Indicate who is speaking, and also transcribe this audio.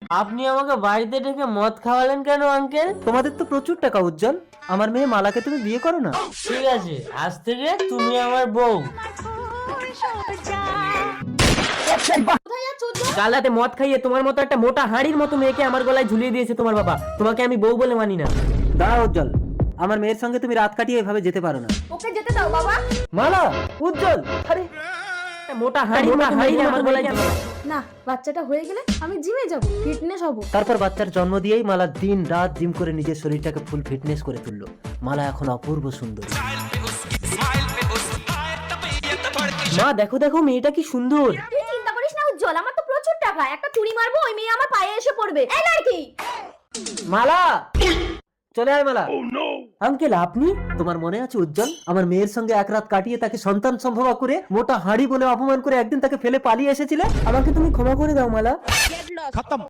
Speaker 1: আপনি আমাকে বাড়িতে ডেকে মদ খাওয়ালেন কেন আঙ্কেল?
Speaker 2: তোমাদের তো প্রচুর টাকা উজ্জ্বল, আমার মেয়ে মালাকে তুমি বিয়ে করো না।
Speaker 1: ঠিক আছে, আজ থেকে তুমি আমার বউ।
Speaker 2: কাল রাতে মদ খাইয়ে তোমার মতো একটা মোটা হাড়ির মতো মেয়েকে আমার গলায় ঝুলিয়ে দিয়েছে তোমার বাবা। তোমাকে আমি বউ বলে মানি না। দাঁড়াও উজ্জ্বল, আমার মেয়ের সঙ্গে তুমি রাত কাটিয়ে এভাবে যেতে পারো না।
Speaker 3: ওকে যেতে দাও বাবা।
Speaker 2: মালা, উজ্জ্বল, আরে মোটা হাড়ির আমার গলায়
Speaker 3: না, বাচ্চাটা হয়ে গেলে আমি জিমে যাব, ফিটনেস হব।
Speaker 2: তারপর বাচ্চার জন্ম দিয়েই মালা দিন রাত জিম করে নিজের শরীরটাকে ফুল ফিটনেস করে তুললো। মালা এখন অপূর্ব সুন্দরী। মা দেখো দেখো মেয়েটা কি সুন্দর।
Speaker 3: তুই চিন্তা করিস না উজ্জ্বল, আমার তো প্রচুর টাকা, একটা চুরি মারবো, ওই মেয়ে আমার পায়ে এসে পড়বে। এই লড়কি
Speaker 2: মালা, চলে আয় মালা। আঙ্কেল আপনি? তোমার মনে আছে উজ্জ্বল, আমার মেয়ের সঙ্গে এক রাত কাটিয়ে তাকে সন্তান সম্ভব করে মোটা হাড়ি বলে অপমান করে একদিন তাকে ফেলে পালিয়ে এসেছিলে? আমাকে তুমি ক্ষমা করে দাও মালা।